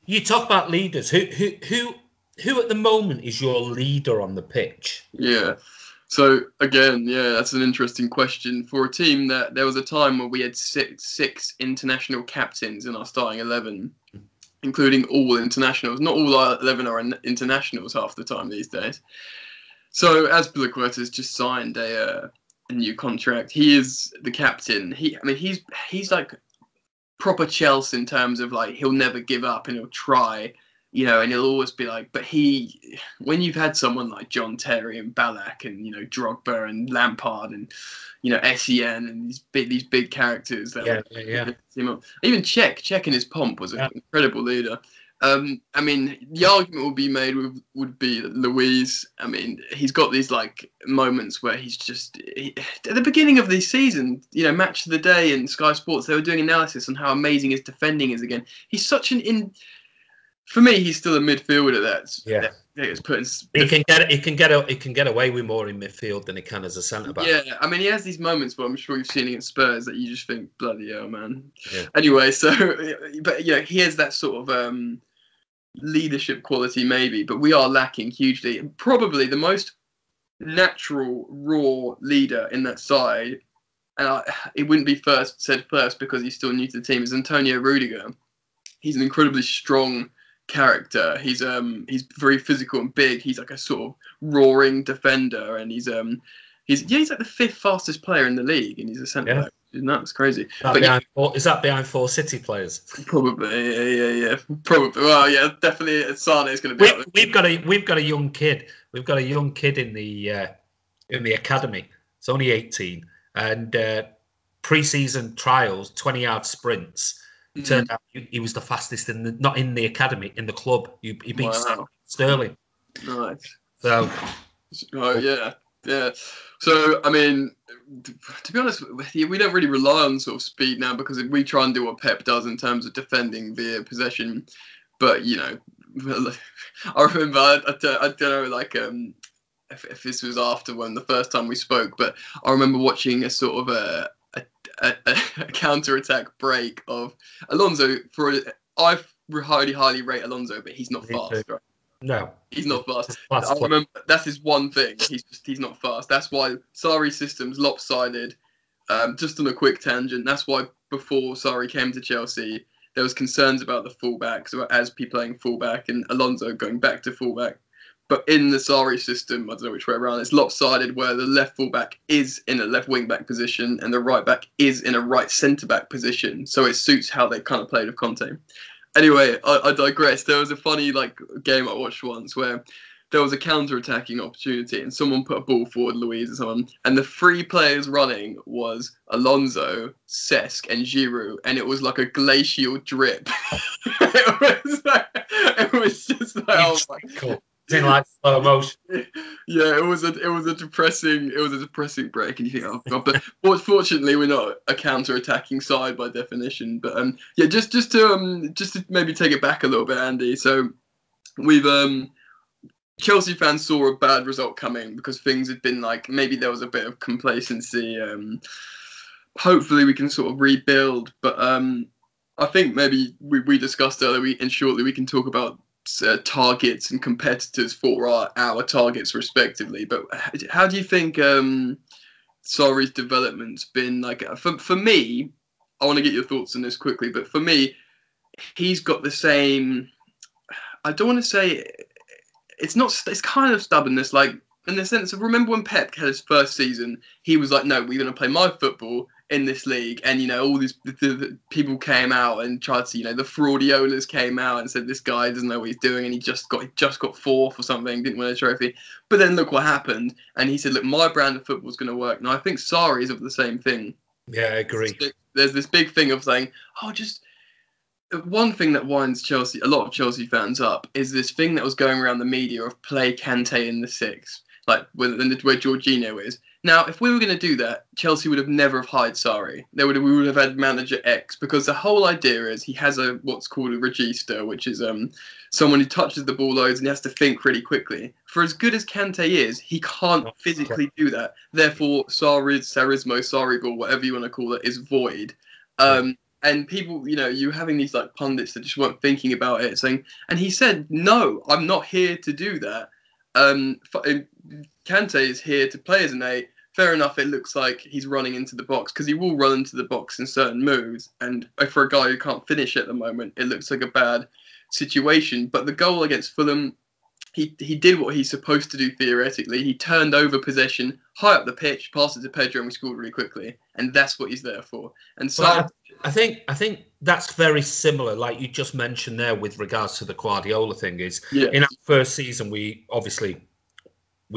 You talk about leaders. Who at the moment is your leader on the pitch? Yeah. So again, yeah, that's an interesting question for a team that there was a time where we had six international captains in our starting 11, including all internationals. Not all our 11 are internationals half the time these days. So Azpilicueta's just signed a new contract. He is the captain. He's like proper Chelsea in terms of like he'll never give up and he'll try. And he'll always be like, but when you've had someone like John Terry and Ballack and, Drogba and Lampard and, SEN and these big characters. That Even Cech in his pomp was an incredible leader. The argument would be made would be Luiz. He's got these like moments where he's just at the beginning of the season, Match of the Day and Sky Sports, they were doing analysis on how amazing his defending is again. He's such for me, he's still a midfielder. He can get away with more in midfield than he can as a centre back. Yeah, he has these moments where I'm sure you've seen against Spurs that you just think, bloody hell, man. Yeah. Anyway, but he has that sort of leadership quality, maybe, but we are lacking hugely. Probably the most natural, raw leader in that side, and it wouldn't be said first because he's still new to the team, is Antonio Rudiger. He's an incredibly strong character. He's very physical and big. He's like a sort of roaring defender, and he's like the 5th fastest player in the league, and he's a centre back. That's crazy. Is that behind 4 City players? Probably, yeah. Probably. Well, yeah, definitely. Sane is going to be. We've got a young kid. We've got a young kid in the academy. It's only 18, and pre-season trials, 20-yard sprints. Turned out he was the fastest not in the academy, in the club. He beat Sterling. Nice. So. Oh yeah. So to be honest with you, we don't really rely on sort of speed now because we try and do what Pep does in terms of defending via possession. But I remember I don't know like if this was after when the first time we spoke, but I remember watching a sort of a counter-attack break of Alonso. I highly rate Alonso, but he's not fast, right? No, he's not fast. I remember that's his one thing. He's not fast. That's why Sarri's system's lopsided. Just on a quick tangent, that's why before Sarri came to Chelsea, there was concerns about the fullbacks, about Azpi playing fullback and Alonso going back to fullback. But in the Sarri system, I don't know which way around, it's lopsided where the left fullback is in a left wing-back position and the right back is in a right centre-back position. So it suits how they kind of played with Conte. Anyway, I digress. There was a funny game I watched once where there was a counter-attacking opportunity and someone put a ball forward, Luiz or someone, and the 3 players running was Alonso, Cesc and Giroud, and it was like a glacial drip. it was just like, oh my God. In like slow motion. Yeah, it was a depressing break, and you think, oh God. But fortunately, we're not a counter-attacking side by definition. But just to maybe take it back a little bit, Andy. So we've Chelsea fans saw a bad result coming because things had been like maybe there was a bit of complacency. Hopefully, we can sort of rebuild. But I think maybe we discussed earlier, and shortly we can talk about targets and competitors for our targets respectively. But how do you think Sarri's development's been like? For me, I want to get your thoughts on this quickly, but for me, he's got the same, I don't want to say it's kind of stubbornness, like in the sense of, remember when Pep had his first season, he was like, no, we're going to play my football in this league, and all these the people came out and tried to, the fraudiolas came out and said this guy doesn't know what he's doing, and he just got fourth or something, didn't win a trophy. But then look what happened, and he said, look, my brand of football is going to work. Now I think Sarri is of the same thing. Yeah, I agree. There's this big thing of saying, just one thing that winds a lot of Chelsea fans up is this thing that was going around the media of play Kante in the 6, like where Jorginho is. Now, if we were going to do that, Chelsea would have never have hired Sarri. We would have had manager X, because the whole idea is he has what's called a regista, which is someone who touches the ball loads and he has to think really quickly. For as good as Kante is, he can't physically do that. Therefore, Sarrismo, Sarri ball, whatever you want to call it, is void. And people, you having these like pundits that just weren't thinking about it, saying, and he said, no, I'm not here to do that. Kante is here to play as an 8. Fair enough, it looks like he's running into the box, because he will run into the box in certain moves. And for a guy who can't finish at the moment, it looks like a bad situation. But the goal against Fulham, he did what he's supposed to do theoretically. He turned over possession high up the pitch, passed it to Pedro, and we scored really quickly. And that's what he's there for. And so well, I think that's very similar, like you just mentioned there, with regards to the Guardiola thing. Is in our first season, we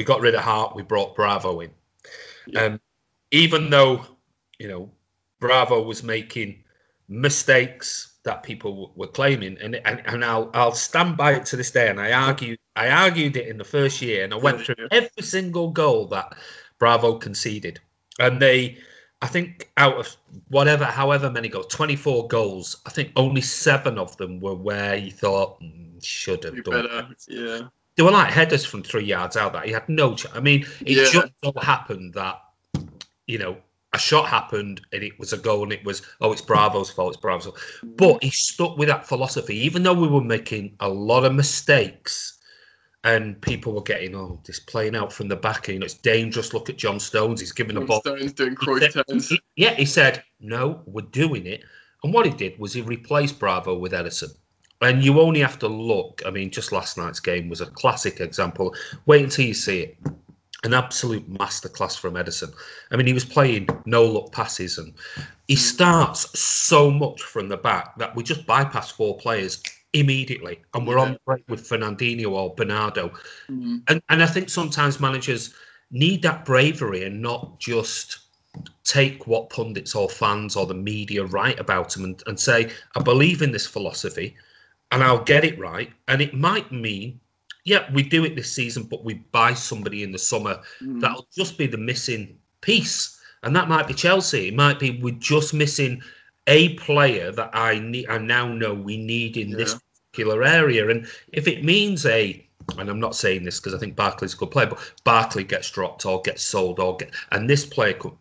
got rid of Hart, we brought Bravo in. Even though Bravo was making mistakes that people were claiming, and I'll stand by it to this day. And I argued it in the first year, and I went through every single goal that Bravo conceded, and I think out of however many goals, 24 goals, I think only 7 of them were where you thought should have done better. Yeah. They were like headers from 3 yards out that he had no chance. I mean, it just so happened that, a shot happened and it was a goal, and it was, it's Bravo's fault, it's Bravo's fault. But he stuck with that philosophy, even though we were making a lot of mistakes and people were getting, this playing out from the back, it's dangerous. Look at John Stones, he's giving the ball. Stones doing Cruyff turns. He said, no, we're doing it. And what he did was he replaced Bravo with Edison. And you only have to look. I mean, just last night's game was a classic example. Wait until you see it. An absolute masterclass from Edison. I mean, he was playing no-look passes, and he starts so much from the back that we just bypass 4 players immediately, and we're on the break with Fernandinho or Bernardo. And I think sometimes managers need that bravery and not just take what pundits or fans or the media write about them and say, I believe in this philosophy, and I'll get it right. And it might mean, we do it this season, but we buy somebody in the summer that'll just be the missing piece. And that might be Chelsea. It might be we're just missing a player that I now know we need in this particular area. And if it means and I'm not saying this because I think Barkley's a good player, but Barkley gets dropped or gets sold and this player could,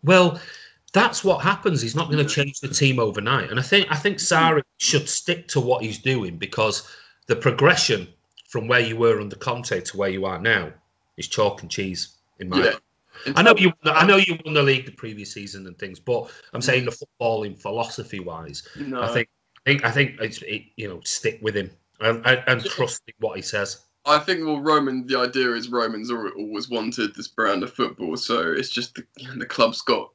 that's what happens. He's not going to change the team overnight. And I think Sarri should stick to what he's doing, because the progression from where you were under Conte to where you are now is chalk and cheese in my opinion. I know you won the league the previous season and things, but I'm saying the footballing philosophy wise, I think it's stick with him and trust in what he says. I think the idea is Romans always wanted this brand of football, so it's just the club's got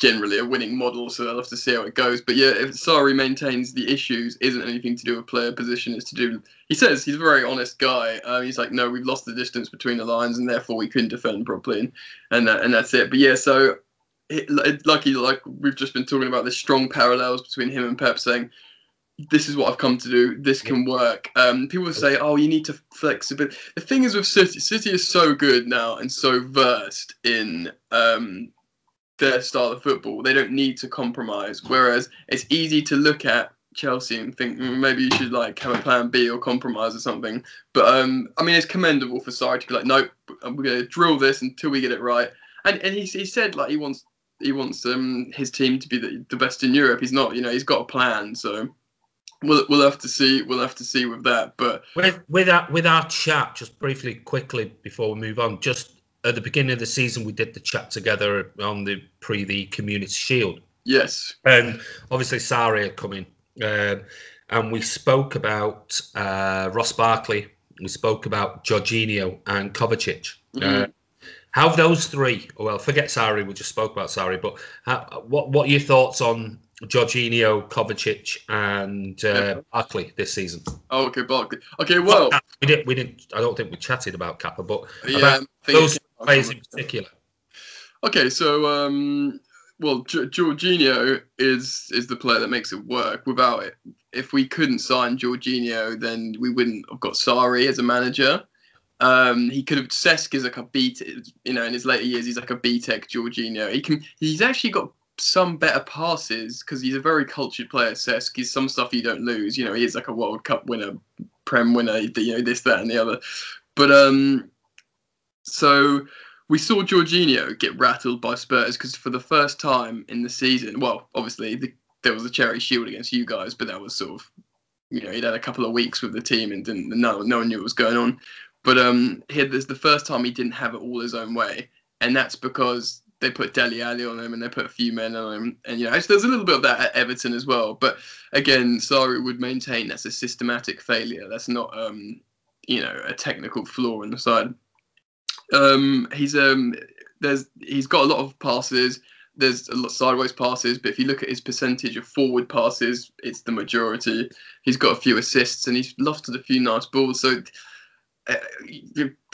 generally a winning model, so they'll have to see how it goes. But if Sarri maintains the issues isn't anything to do with player position, it's to do, he says he's a very honest guy. He's like, no, we've lost the distance between the lines and therefore we couldn't defend properly, and that's it. But so like we've just been talking about, the strong parallels between him and Pep, saying this is what I've come to do, this can work. People say, you need to flexibility. The thing is with City is so good now and so versed in their style of football, they don't need to compromise. Whereas it's easy to look at Chelsea and think maybe you should have a plan B or compromise or something. But I mean, it's commendable for Sarri to be like, nope, we're going to drill this until we get it right. And he said he wants his team to be the best in Europe. He's not, he's got a plan. So we'll have to see. We'll have to see with that. But with our chat, just briefly, quickly before we move on, just. At the beginning of the season, we did the chat together on the Community Shield. Yes. And obviously, Sarri had come in. And we spoke about Ross Barkley. We spoke about Jorginho and Kovacic. How those three, forget Sarri, we just spoke about Sarri, but what are your thoughts on Jorginho, Kovacic, and Barkley this season? Oh, okay, Barkley. Okay, well, we didn't. I don't think we chatted about Kappa, but about those players in particular. Okay, so Jorginho is the player that makes it work. Without it, if we couldn't sign Jorginho, then we wouldn't have got Sarri as a manager. He could have. Cesc is like a in his later years, he's like a B-Tech Jorginho. He's actually got some better passes because he's a very cultured player. Cesc, he's some stuff you don't lose. He is like a World Cup winner, Prem winner. This, that, and the other. But so we saw Jorginho get rattled by Spurs because for the first time in the season, well, obviously there was a charity shield against you guys, but that was sort of, you know, he'd had a couple of weeks with the team and no one knew what was going on. But this the first time he didn't have it all his own way, and that's because they put Dele Alli on him and they put a few men on him, and you know, there's a little bit of that at Everton as well. But again, Sarri would maintain that's a systematic failure. That's not you know, a technical flaw in the side. He's got a lot of passes. There's a lot of sideways passes, but if you look at his percentage of forward passes, it's the majority. He's got a few assists and he's lofted a few nice balls. So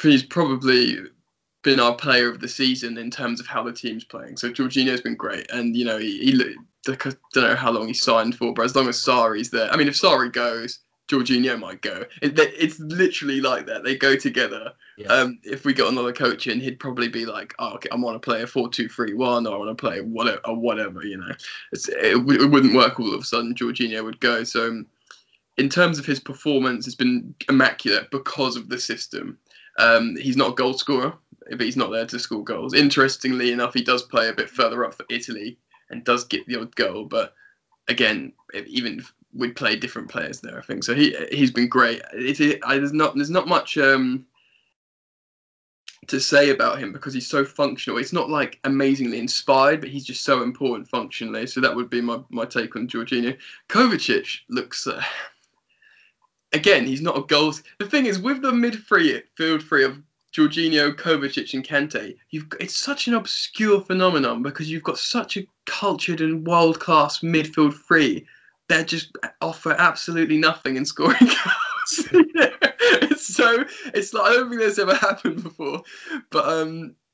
he's probably been our player of the season in terms of how the team's playing. So Jorginho's been great, and you know, I don't know how long he signed for, but as long as Sarri's there, I mean, if Sarri goes, Jorginho might go. It's literally like that. They go together. Yeah. If we got another coach in, he'd probably be like, "Oh, okay, I want to play a 4-2-3-1, or I want to play whatever." You know, it wouldn't work all of a sudden. Jorginho would go. So, in terms of his performance, it's been immaculate because of the system. He's not a goal scorer, but he's not there to score goals. Interestingly enough, he does play a bit further up for Italy and does get the odd goal. But again, even we'd play different players there, I think. So he's been great. There's not much to say about him because he's so functional. It's not like amazingly inspired, but he's just so important functionally. So that would be my take on Jorginho. Kovacic looks. Again, he's not a goal. The thing is, with the midfield three of Jorginho, Kovacic, and Kante, it's such an obscure phenomenon because you've got such a cultured and world-class midfield three that just offer absolutely nothing in scoring goals. It's like, I don't think that's ever happened before. But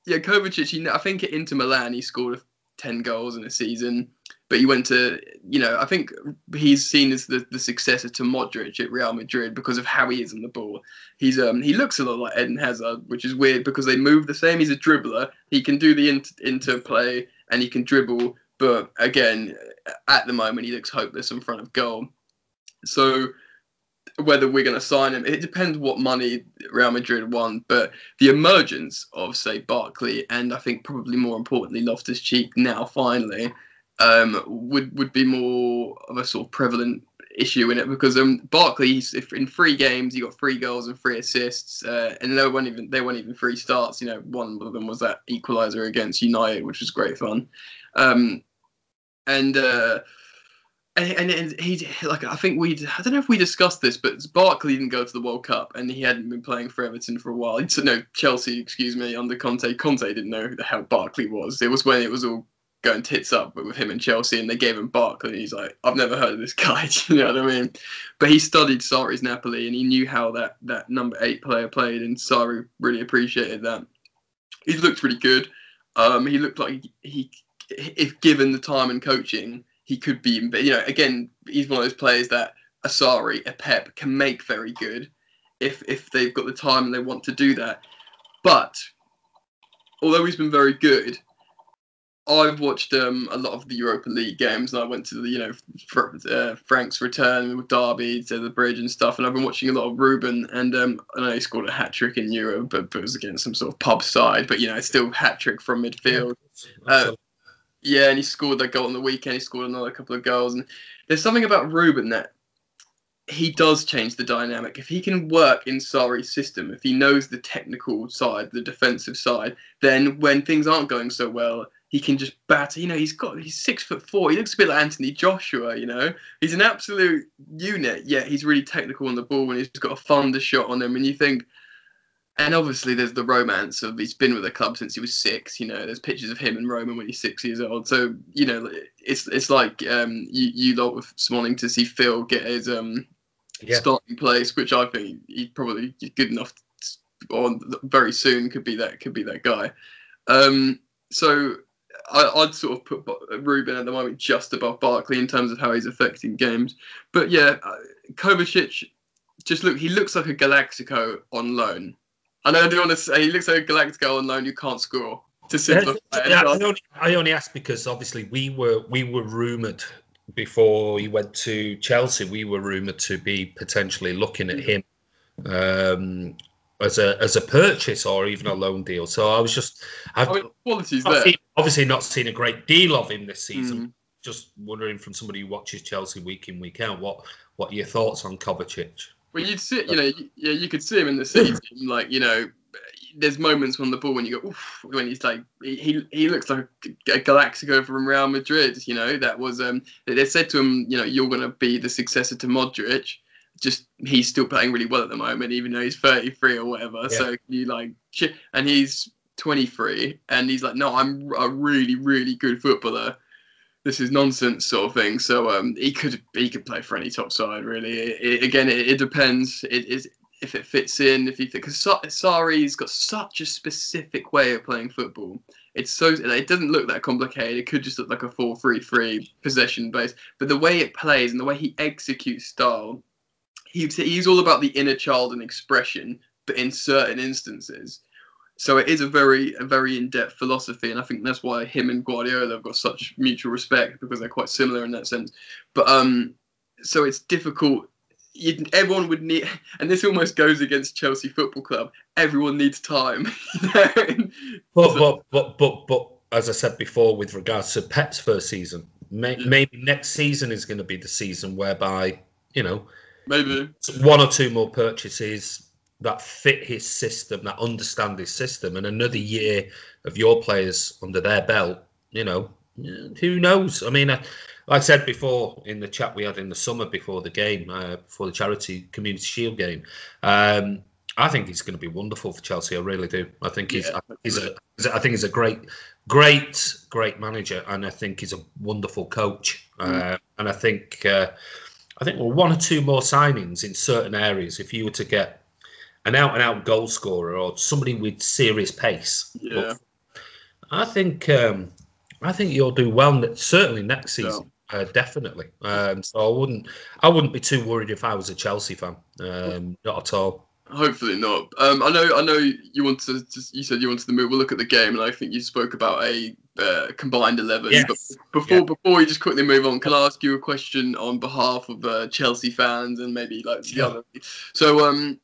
yeah, Kovacic, I think at Inter Milan he scored 10 goals in a season. But he went to, you know, I think he's seen as the successor to Modric at Real Madrid because of how he is on the ball. He looks a lot like Eden Hazard, which is weird because they move the same. He's a dribbler. He can do the interplay and he can dribble. But again, at the moment, he looks hopeless in front of goal. So whether we're going to sign him, it depends what money Real Madrid want. But the emergence of, say, Barkley and I think probably more importantly Loftus-Cheek now finally would be more of a sort of prevalent issue in it because Barkley, in 3 games he got 3 goals and 3 assists, and they weren't even 3 starts. You know, one of them was that equaliser against United, which was great fun. And he, like, I think I don't know if we discussed this, but Barkley didn't go to the World Cup and he hadn't been playing for Everton for a while. No, Chelsea, excuse me, under Conte. Conte didn't know who the hell Barkley was. It was when it was all going tits up with him in Chelsea and they gave him Barkley. He's like, I've never heard of this guy. You know what I mean? But he studied Sarri's Napoli and he knew how that number 8 player played, and Sarri really appreciated that. He looked really good. He looked like if given the time and coaching, he could be, you know, again, he's one of those players that a Sarri, a Pep can make very good if they've got the time and they want to do that. But although he's been very good, I've watched a lot of the Europa League games, and I went to the, you know, Frank's return with Derby to the bridge and stuff, and I've been watching a lot of Ruben, and I know he scored a hat-trick in Euro, but it was against some sort of pub side, but, you know, it's still hat-trick from midfield. Yeah, and he scored that goal on the weekend, he scored another couple of goals, and there's something about Ruben that he does change the dynamic. If he can work in Sarri's system, if he knows the technical side, the defensive side, then when things aren't going so well, he can just batter. You know, he's 6'4". He looks a bit like Anthony Joshua. You know, he's an absolute unit. Yeah, he's really technical on the ball, and he's got a thunder shot on him. And you think, and obviously there's the romance of he's been with the club since he was 6. You know, there's pictures of him and Roman when he's 6 years old. So you know, it's like you lot with wanting to see Phil get his starting place, which I think he's probably good enough, or very soon could be that guy. So I'd sort of put Ruben at the moment just above Barkley in terms of how he's affecting games. But yeah, Kovacic, he looks like a Galactico on loan. I know I do want to say he looks like a Galactico on loan who can't score. To simplify it. I only asked because obviously we were rumoured before he went to Chelsea. We were rumoured to be potentially looking at him as a purchase or even a loan deal. So I was just, quality's there. Obviously not seen a great deal of him this season. just wondering from somebody who watches Chelsea week in, week out, what are your thoughts on Kovacic? Well, you'd see, you could see him in the City team, like, there's moments on the ball when you go, oof, when he's like, he looks like a Galactico from Real Madrid, that was, they said to him, you're going to be the successor to Modric. Just, he's still playing really well at the moment, even though he's 33 or whatever. Yeah. So and he's 23, and he's like, no, I'm a really, really good footballer. This is nonsense, sort of thing. So he could play for any top side, really. It depends. If it fits in, because Sarri's got such a specific way of playing football. It doesn't look that complicated. It could just look like a 4-3-3 possession base. But the way it plays and the way he executes style, he's all about the inner child and expression, but in certain instances. So it is a very in-depth philosophy, and I think that's why him and Guardiola have got such mutual respect, because they're quite similar in that sense. But so it's difficult. Everyone would need, and this almost goes against Chelsea Football Club. Everyone needs time. But as I said before, with regards to Pep's first season, maybe next season is going to be the season whereby maybe one or two more purchases that fit his system, that understand his system, and another year of your players under their belt. Who knows? I mean, like I said before in the chat we had in the summer before the game, before the charity Community Shield game, I think he's going to be wonderful for Chelsea. I really do. I think he's a great manager, and I think he's a wonderful coach. And I think one or two more signings in certain areas. If you were to get an out-and-out goal scorer or somebody with serious pace, I think you'll do well. Certainly next season. Definitely. So I wouldn't be too worried if I was a Chelsea fan. Not at all. Hopefully not. I know you said you wanted to move. We'll look at the game, and I think you spoke about a combined 11. Yes. But before we just quickly move on, can I ask you a question on behalf of Chelsea fans and maybe like the other? So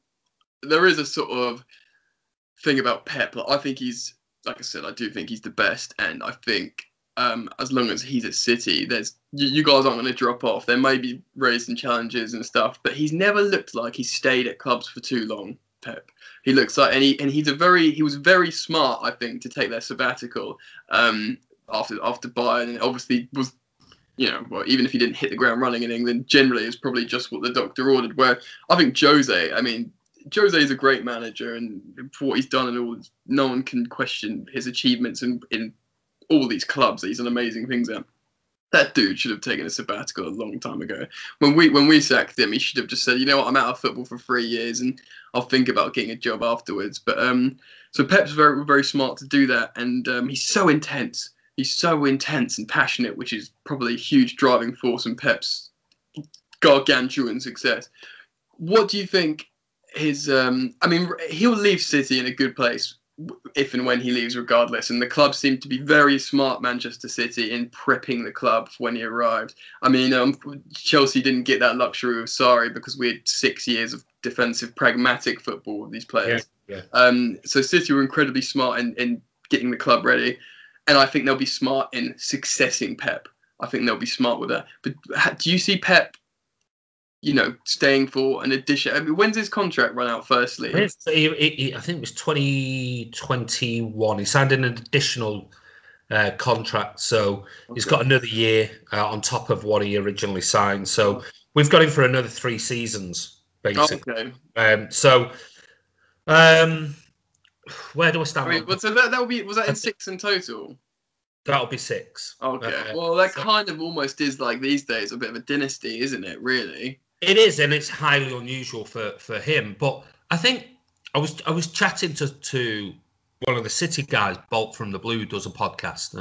there is a sort of thing about Pep. I think he's, like I said, I do think he's the best, and I think as long as he's at City, you guys aren't going to drop off. There may be raising challenges and stuff, but he's never looked like he's stayed at clubs for too long. Pep, he looks like, and he was very smart, I think, to take that sabbatical after Bayern, and obviously was, even if he didn't hit the ground running in England, generally it's probably just what the doctor ordered. Where I think Jose is a great manager, and for what he's done and all, no one can question his achievements in all these clubs that he's done amazing things at. That dude should have taken a sabbatical a long time ago. When we sacked him, he should have just said, I'm out of football for 3 years and I'll think about getting a job afterwards. But so Pep's very, very smart to do that, and he's so intense. He's so intense and passionate, which is probably a huge driving force in Pep's gargantuan success. What do you think he'll leave City in a good place if and when he leaves, regardless. And the club seemed to be very smart, Manchester City, in prepping the club for when he arrived. Chelsea didn't get that luxury of Sarri because we had 6 years of defensive, pragmatic football with these players. Yeah. So City were incredibly smart in getting the club ready, and I think they'll be smart in successing Pep. I think they'll be smart with that. But do you see Pep staying for an addition? When's his contract run out, firstly? I think it was 2021. He signed an additional contract, so he's got another year on top of what he originally signed. So we've got him for another 3 seasons, basically. Okay. Where do I stand? So that would be, was that in 6 in total? That'll be 6. Okay. Well, that kind of almost is, like, these days a bit of a dynasty, isn't it, really? It is, and it's highly unusual for him. But I think I was chatting to one of the City guys, Bolt from the Blue, who does a podcast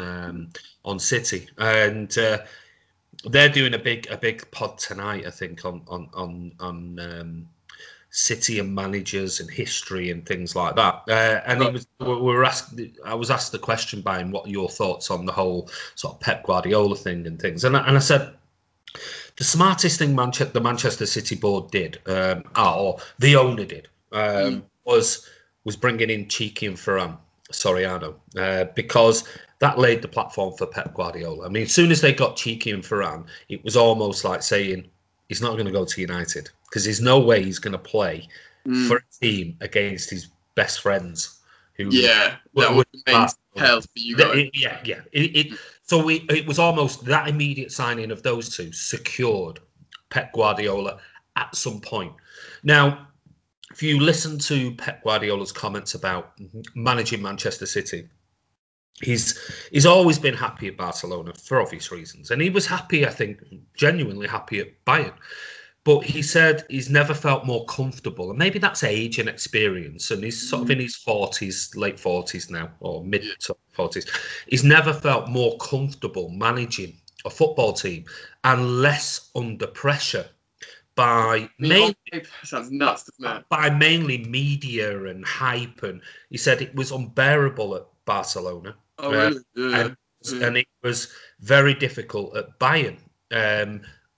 on City, and they're doing a big pod tonight, I think, on City and managers and history and things like that. And I was asked the question by him, what are your thoughts on the whole sort of Pep Guardiola thing and things, and I said, the smartest thing the Manchester City board did, or the owner did, was bringing in Cheeky and Ferran Soriano, because that laid the platform for Pep Guardiola. I mean, as soon as they got Cheeky and Varane, it was almost like saying he's not going to go to United because there's no way he's going to play for a team against his best friends. Who that would mean hell for you guys. So it was almost that immediate signing of those two secured Pep Guardiola at some point. Now, if you listen to Pep Guardiola's comments about managing Manchester City, he's always been happy at Barcelona for obvious reasons. And he was happy, I think, genuinely happy at Bayern. But he said he's never felt more comfortable. And maybe that's age and experience. And he's sort of in his 40s, late 40s now, or mid-40s. He's never felt more comfortable managing a football team and less under pressure by sounds nuts, doesn't it? By mainly media and hype. And he said it was unbearable at Barcelona. Oh, really? And it was very difficult at Bayern.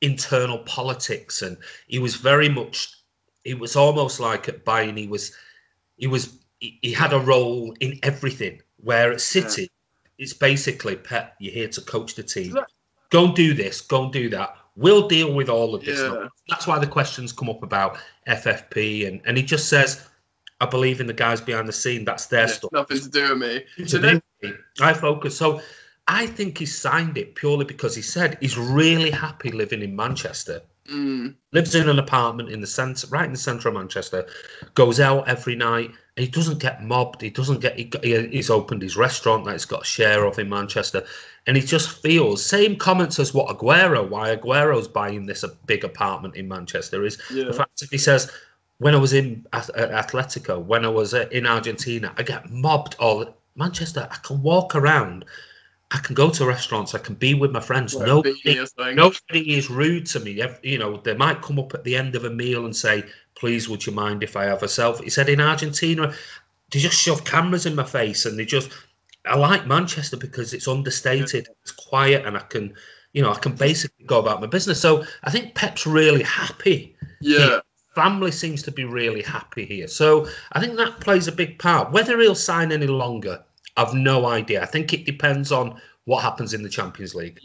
Internal politics, and he was very much. It was almost like at Bayern, he had a role in everything. Where at City, it's basically Pep. You're here to coach the team. Go and do this. Go and do that. We'll deal with all of this. Yeah. That's why the questions come up about FFP, and he just says, "I believe in the guys behind the scene. That's their stuff. Nothing to do with me." I focus. So I think he signed it purely because he said he's really happy living in Manchester. Lives in an apartment in the centre, right in the centre of Manchester. Goes out every night. And he doesn't get mobbed. He doesn't get. He's opened his restaurant that he's got a share of in Manchester, and he just feels same comments as what Aguero. Why Aguero's buying this a big apartment in Manchester is the fact that he says, when I was in Atletico, when I was in Argentina, I get mobbed all Manchester. I can walk around. I can go to restaurants. I can be with my friends. Nobody is rude to me. You know, they might come up at the end of a meal and say, "Please, would you mind if I have a selfie?" He said in Argentina, they just shove cameras in my face, and I like Manchester because it's understated, it's quiet, and I can basically go about my business. So I think Pep's really happy. Yeah. Family seems to be really happy here. So I think that plays a big part. Whether he'll sign any longer, I've no idea. I think it depends on what happens in the Champions League.